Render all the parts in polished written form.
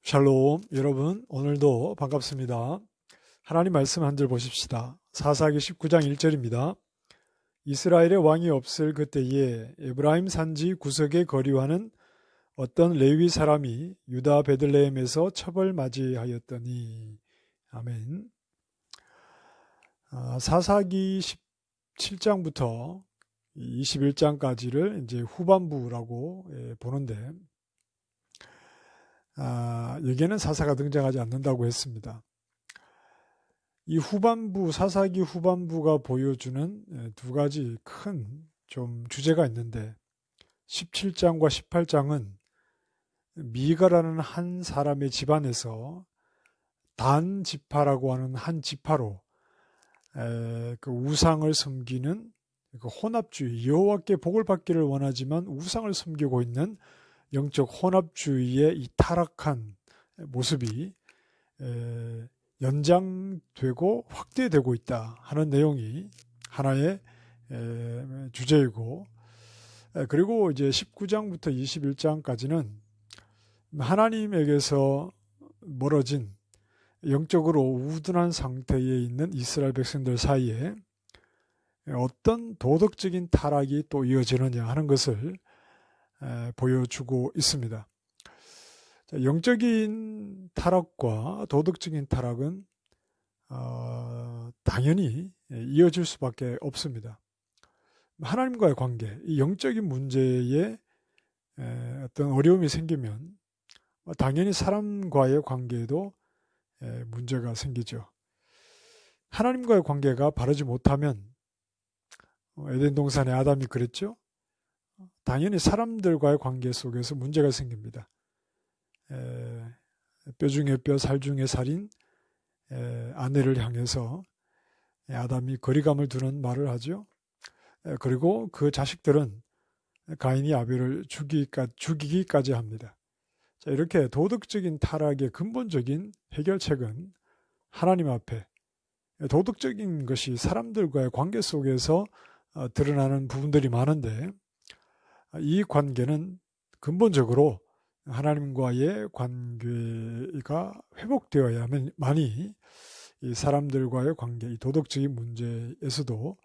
샬롬 여러분, 오늘도 반갑습니다. 하나님 말씀 한 절 보십시다. 사사기 19장 1절입니다. 이스라엘의 왕이 없을 그때에 에브라임 산지 구석에 거류하는 어떤 레위 사람이 유다 베들레헴에서 첩을 맞이하였더니. 아멘. 사사기 17장부터 21장까지를 이제 후반부라고 보는데, 여기에는 사사가 등장하지 않는다고 했습니다. 이 후반부, 사사기 후반부가 보여주는 두 가지 큰 좀 주제가 있는데, 17장과 18장은 미가라는 한 사람의 집안에서 단 지파라고 하는 한 지파로 그 우상을 섬기는 그 혼합주의, 여호와께 복을 받기를 원하지만 우상을 섬기고 있는 영적 혼합주의의 이 타락한 모습이 연장되고 확대되고 있다 하는 내용이 하나의 주제이고, 그리고 이제 19장부터 21장까지는 하나님에게서 멀어진 영적으로 우둔한 상태에 있는 이스라엘 백성들 사이에 어떤 도덕적인 타락이 또 이어지느냐 하는 것을 보여주고 있습니다. 영적인 타락과 도덕적인 타락은 당연히 이어질 수밖에 없습니다. 하나님과의 관계, 이 영적인 문제에 어떤 어려움이 생기면 당연히 사람과의 관계에도 문제가 생기죠. 하나님과의 관계가 바르지 못하면, 에덴 동산의 아담이 그랬죠. 당연히 사람들과의 관계 속에서 문제가 생깁니다. 뼈 중에 뼈, 살 중에 살인 아내를 향해서 아담이 거리감을 두는 말을 하죠. 그리고 그 자식들은 가인이 아벨을 죽이기까지 합니다. 자, 이렇게 도덕적인 타락의 근본적인 해결책은 하나님 앞에, 도덕적인 것이 사람들과의 관계 속에서 드러나는 부분들이 많은데, 이 관계는 근본적으로 하나님과의 관계가 회복되어야만이 이 사람들과의 관계, 이 도덕적인 문제에서도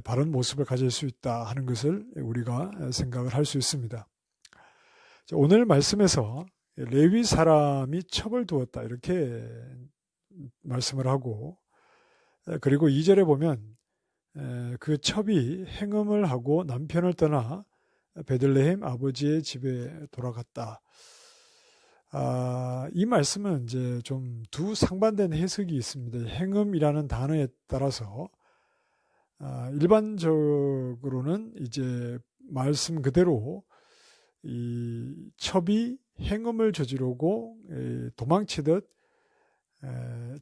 바른 모습을 가질 수 있다 하는 것을 우리가 생각을 할 수 있습니다. 오늘 말씀에서 레위 사람이 첩을 두었다 이렇게 말씀을 하고, 그리고 2절에 보면 그 첩이 행음을 하고 남편을 떠나 베들레헴 아버지의 집에 돌아갔다. 이 말씀은 이제 좀 두 상반된 해석이 있습니다. 행음이라는 단어에 따라서 일반적으로는 이제 말씀 그대로 이 첩이 행음을 저지르고 도망치듯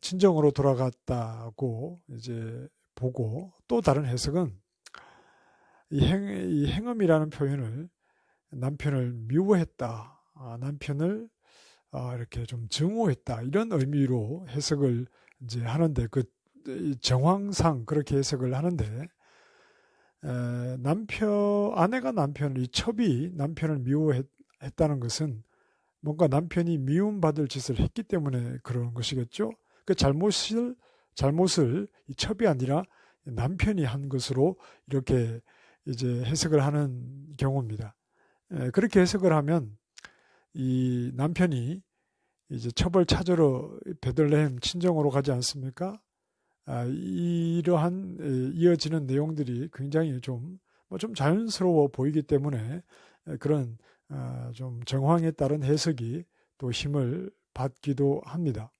친정으로 돌아갔다고 이제 보고, 또 다른 해석은 이 행음이라는 표현을 남편을 미워했다, 남편을 이렇게 좀 증오했다 이런 의미로 해석을 이제 하는데, 그 정황상 그렇게 해석을 하는데, 아내가 이 첩이 남편을 미워했다는 것은 뭔가 남편이 미움받을 짓을 했기 때문에 그런 것이겠죠. 그 잘못을 이 첩이 아니라 남편이 한 것으로 이렇게 이제 해석을 하는 경우입니다. 그렇게 해석을 하면 이 남편이 이제 첩을 찾으러 베들레헴 친정으로 가지 않습니까? 이러한 이어지는 내용들이 굉장히 좀 자연스러워 보이기 때문에 그런 좀 정황에 따른 해석이 또 힘을 받기도 합니다.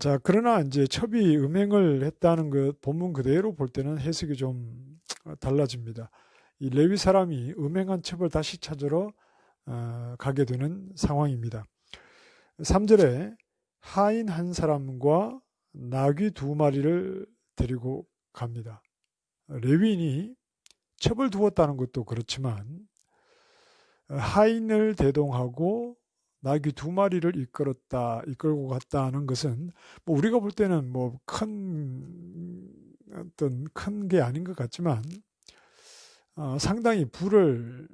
자, 그러나 이제 첩이 음행을 했다는 것 본문 그대로 볼 때는 해석이 좀 달라집니다. 이 레위 사람이 음행한 첩을 다시 찾으러 가게 되는 상황입니다. 3절에 하인 한 사람과 나귀 2마리를 데리고 갑니다. 레위인이 첩을 두었다는 것도 그렇지만 하인을 대동하고 나귀 2마리를 이끌고 갔다는 것은 우리가 볼 때는 큰 게 아닌 것 같지만 상당히 부를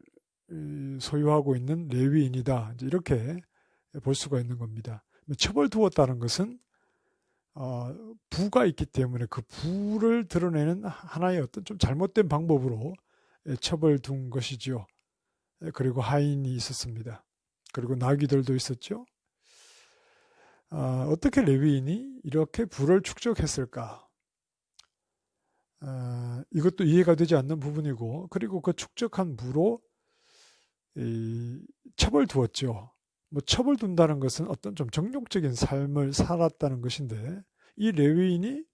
소유하고 있는 레위인이다, 이렇게 볼 수가 있는 겁니다. 첩을 두었다는 것은 부가 있기 때문에 그 부를 드러내는 하나의 어떤 좀 잘못된 방법으로 첩을 둔 것이지요. 그리고 하인이 있었습니다. 그리고 나귀들도 있었죠. 어떻게 레위인이 이렇게 부를 축적했을까? 이것도 이해가 되지 않는 부분이고, 그리고 그 축적한 부로 첩을 두었죠. 뭐 첩을 둔다는 것은 어떤 좀 정욕적인 삶을 살았다는 것인데, 이 레위인이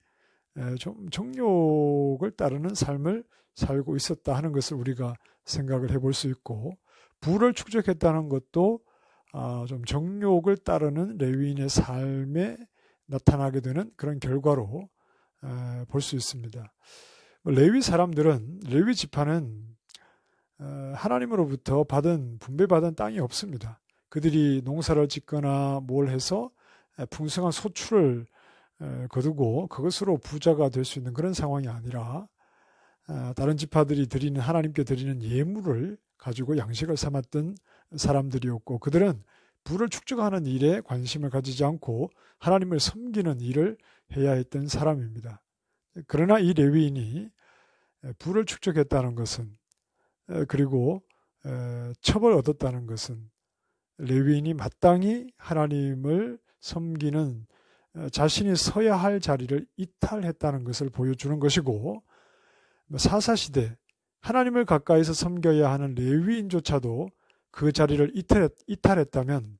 좀 정욕을 따르는 삶을 살고 있었다 하는 것을 우리가 생각을 해볼 수 있고, 부를 축적했다는 것도 좀 정욕을 따르는 레위인의 삶에 나타나게 되는 그런 결과로 볼 수 있습니다. 레위 사람들은, 레위 지파는 하나님으로부터 분배받은 땅이 없습니다. 그들이 농사를 짓거나 뭘 해서 풍성한 소출을 거두고 그것으로 부자가 될 수 있는 그런 상황이 아니라 다른 지파들이 하나님께 드리는 예물을 가지고 양식을 삼았던 사람들이었고, 그들은 부를 축적하는 일에 관심을 가지지 않고 하나님을 섬기는 일을 해야 했던 사람입니다. 그러나 이 레위인이 부를 축적했다는 것은, 그리고 첩을 얻었다는 것은 레위인이 마땅히 하나님을 섬기는 자신이 서야 할 자리를 이탈했다는 것을 보여주는 것이고, 사사시대 하나님을 가까이서 섬겨야 하는 레위인조차도 그 자리를 이탈했다면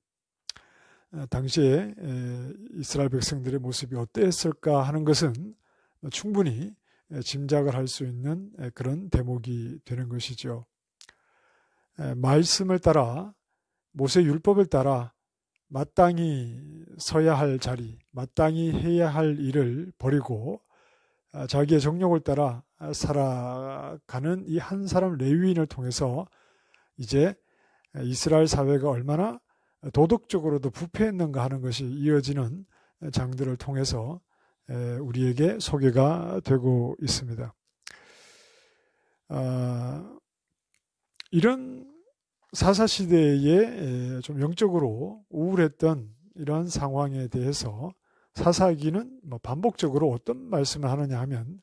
당시에 이스라엘 백성들의 모습이 어땠을까 하는 것은 충분히 짐작을 할 수 있는 그런 대목이 되는 것이죠. 말씀을 따라, 모세 율법을 따라 마땅히 서야 할 자리, 마땅히 해야 할 일을 버리고 자기의 정욕을 따라 살아가는 이 한 사람 레위인을 통해서 이제 이스라엘 사회가 얼마나 도덕적으로도 부패했는가 하는 것이 이어지는 장들을 통해서 우리에게 소개가 되고 있습니다. 이런 사사시대에 좀 영적으로 우울했던 이런 상황에 대해서 사사기는 반복적으로 어떤 말씀을 하느냐 하면,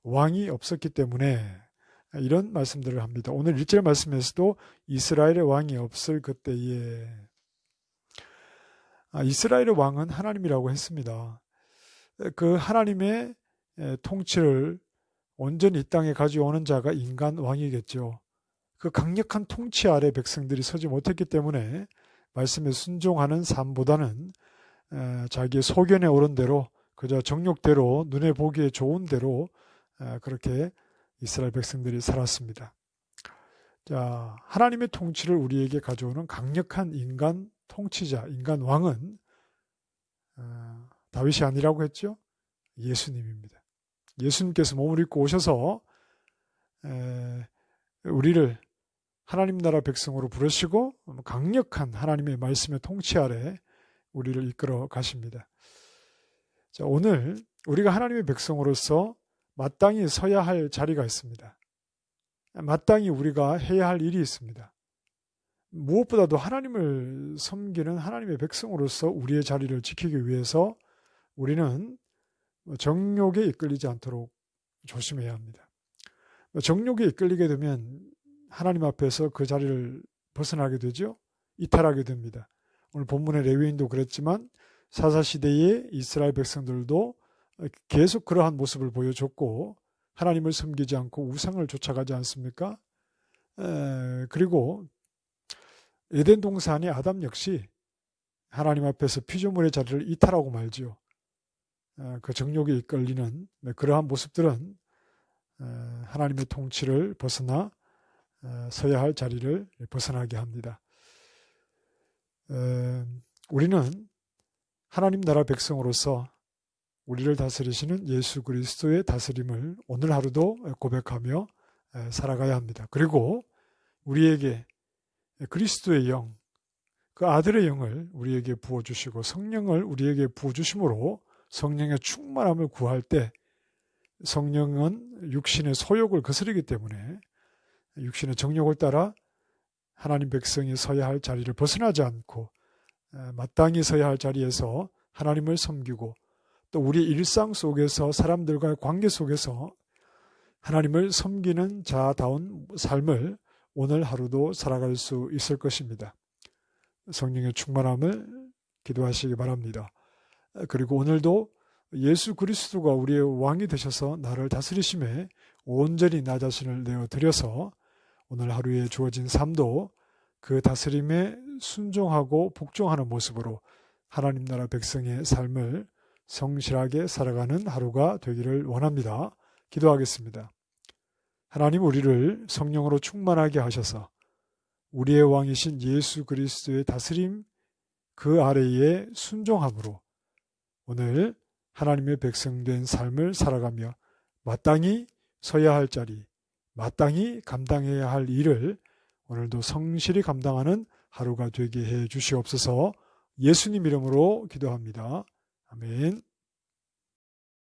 왕이 없었기 때문에 이런 말씀들을 합니다. 오늘 1절 말씀에서도 이스라엘의 왕이 없을 그때에, 이스라엘의 왕은 하나님이라고 했습니다. 그 하나님의 통치를 온전히 이 땅에 가져오는 자가 인간 왕이겠죠. 그 강력한 통치 아래 백성들이 서지 못했기 때문에 말씀에 순종하는 삶보다는 자기의 소견에 오른 대로, 그저 정욕대로, 눈에 보기에 좋은 대로 그렇게 이스라엘 백성들이 살았습니다. 자, 하나님의 통치를 우리에게 가져오는 강력한 인간 통치자, 인간 왕은 다윗이 아니라고 했죠? 예수님입니다. 예수님께서 몸을 입고 오셔서 우리를 하나님 나라 백성으로 부르시고 강력한 하나님의 말씀의 통치 아래 우리를 이끌어 가십니다. 자, 오늘 우리가 하나님의 백성으로서 마땅히 서야 할 자리가 있습니다. 마땅히 우리가 해야 할 일이 있습니다. 무엇보다도 하나님을 섬기는 하나님의 백성으로서 우리의 자리를 지키기 위해서 우리는 정욕에 이끌리지 않도록 조심해야 합니다. 정욕에 이끌리게 되면 하나님 앞에서 그 자리를 벗어나게 되죠. 이탈하게 됩니다. 오늘 본문의 레위인도 그랬지만 사사시대의 이스라엘 백성들도 계속 그러한 모습을 보여줬고 하나님을 섬기지 않고 우상을 쫓아가지 않습니까? 그리고 에덴 동산의 아담 역시 하나님 앞에서 피조물의 자리를 이탈하고 말지요. 그 정욕에 이끌리는 그러한 모습들은 하나님의 통치를 벗어나 서야 할 자리를 벗어나게 합니다. 우리는 하나님 나라 백성으로서 우리를 다스리시는 예수 그리스도의 다스림을 오늘 하루도 고백하며 살아가야 합니다. 그리고 우리에게 그리스도의 영, 그 아들의 영을 우리에게 부어주시고 성령을 우리에게 부어주심으로 성령의 충만함을 구할 때, 성령은 육신의 소욕을 거스르기 때문에 육신의 정욕을 따라 하나님 백성이 서야 할 자리를 벗어나지 않고 마땅히 서야 할 자리에서 하나님을 섬기고 또 우리 일상 속에서 사람들과의 관계 속에서 하나님을 섬기는 자다운 삶을 오늘 하루도 살아갈 수 있을 것입니다. 성령의 충만함을 기도하시기 바랍니다. 그리고 오늘도 예수 그리스도가 우리의 왕이 되셔서 나를 다스리심에 온전히 나 자신을 내어드려서 오늘 하루에 주어진 삶도 그 다스림에 순종하고 복종하는 모습으로 하나님 나라 백성의 삶을 성실하게 살아가는 하루가 되기를 원합니다. 기도하겠습니다. 하나님, 우리를 성령으로 충만하게 하셔서 우리의 왕이신 예수 그리스도의 다스림 그 아래에 순종함으로 오늘 하나님의 백성된 삶을 살아가며 마땅히 서야 할 자리, 마땅히 감당해야 할 일을 오늘도 성실히 감당하는 하루가 되게 해 주시옵소서. 예수님 이름으로 기도합니다. 아멘.